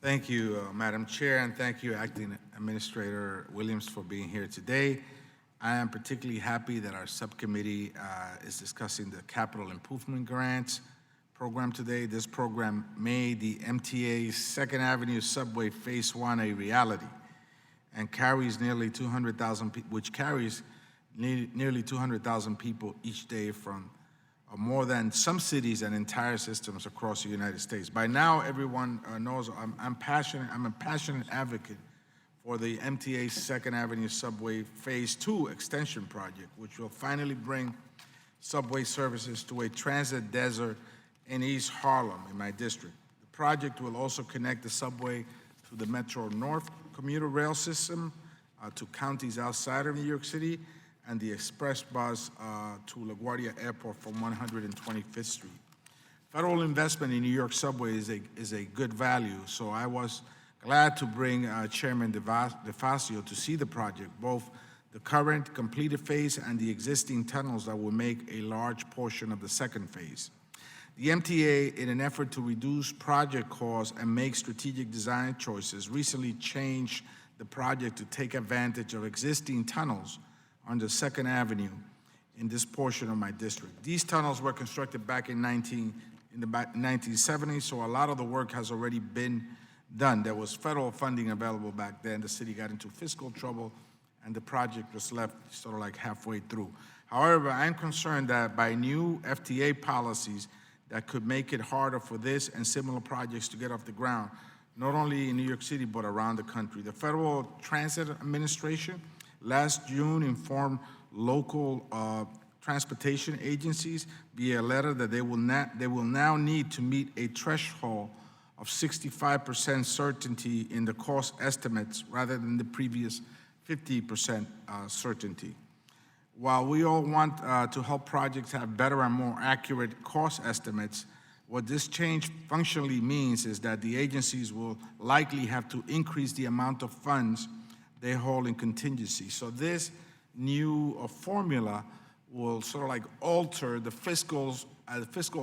Thank you, Madam Chair, and thank you, Acting Administrator Williams, for being here today. I am particularly happy that our subcommittee is discussing the capital improvement grants program today. This program made the MTA's Second Avenue Subway Phase 1 a reality and carries nearly 200,000 people, which carries nearly 200,000 people each day from more than some cities and entire systems across the United States. By now, everyone knows I'm a passionate advocate for the MTA's Second Avenue Subway Phase 2 extension project, which will finally bring subway services to a transit desert in East Harlem, in my district. The project will also connect the subway to the Metro North commuter rail system, to counties outside of New York City, and the express bus to LaGuardia Airport from 125th Street. Federal investment in New York subway is a good value, so I was glad to bring Chairman DeFazio to see the project, both the current completed phase and the existing tunnels that will make a large portion of the second phase. The MTA, in an effort to reduce project costs and make strategic design choices, recently changed the project to take advantage of existing tunnels on the Second Avenue in this portion of my district. These tunnels were constructed back in the 1970s, so a lot of the work has already been done. There was federal funding available back then. The city got into fiscal trouble, and the project was left sort of like halfway through. However, I'm concerned that by new FTA policies that could make it harder for this and similar projects to get off the ground, not only in New York City, but around the country. The Federal Transit Administration last June informed local transportation agencies via a letter that they will now need to meet a threshold of 65% certainty in the cost estimates rather than the previous 50% certainty. While we all want to help projects have better and more accurate cost estimates, what this change functionally means is that the agencies will likely have to increase the amount of funds they hold in contingency. So this new formula will sort of like alter the fiscal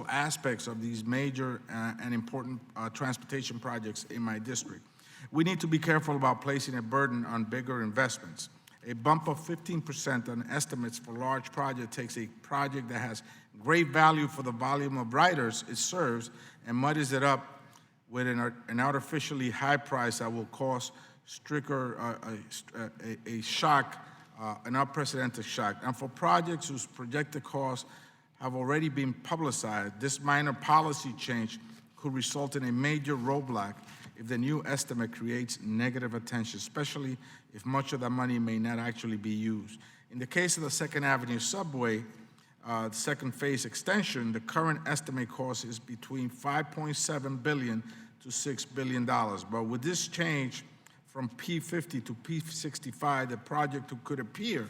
aspects of these major and important transportation projects in my district. We need to be careful about placing a burden on bigger investments. A bump of 15% on estimates for large project takes a project that has great value for the volume of riders it serves and muddies it up with an artificially high price that will cause a shock, an unprecedented shock. And for projects whose projected costs have already been publicized, this minor policy change could result in a major roadblock if the new estimate creates negative attention, especially if much of that money may not actually be used. In the case of the Second Avenue subway, second phase extension, the current estimate cost is between $5.7 billion to $6 billion. But with this change from P50 to P65, the project could appear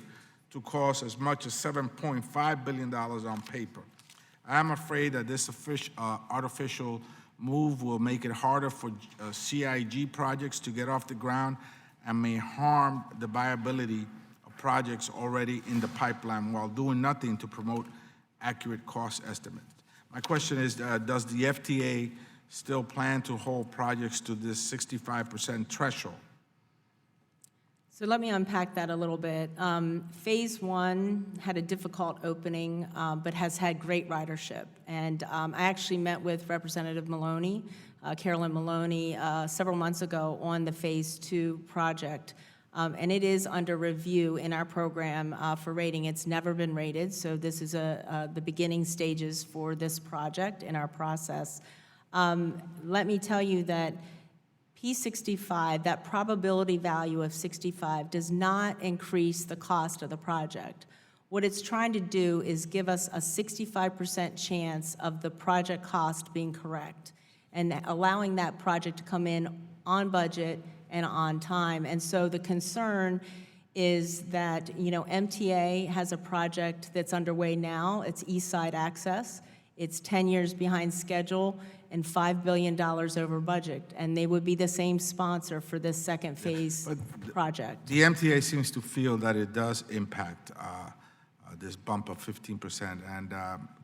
to cost as much as $7.5 billion on paper. I am afraid that this artificial move will make it harder for CIG projects to get off the ground and may harm the viability of projects already in the pipeline while doing nothing to promote accurate cost estimates. My question is, does the FTA still plan to hold projects to this 65% threshold? So let me unpack that a little bit. Phase 1 had a difficult opening, but has had great ridership. And I actually met with Representative Maloney, Carolyn Maloney, several months ago on the Phase 2 project. And it is under review in our program for rating. It's never been rated, so this is the beginning stages for this project in our process. Let me tell you that P65, that probability value of 65, does not increase the cost of the project. What it's trying to do is give us a 65% chance of the project cost being correct and allowing that project to come in on budget and on time. And so the concern is that, MTA has a project that's underway now. It's East Side Access. It's 10 years behind schedule and $5 billion over budget, and they would be the same sponsor for this second phase project. The MTA seems to feel that it does impact this bump of 15%, and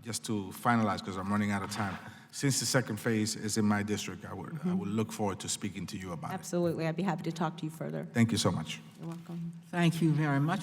just to finalize, because I'm running out of time, since the second phase is in my district, I would look forward to speaking to you about it. Absolutely, I'd be happy to talk to you further. Thank you so much. You're welcome. Thank you very much.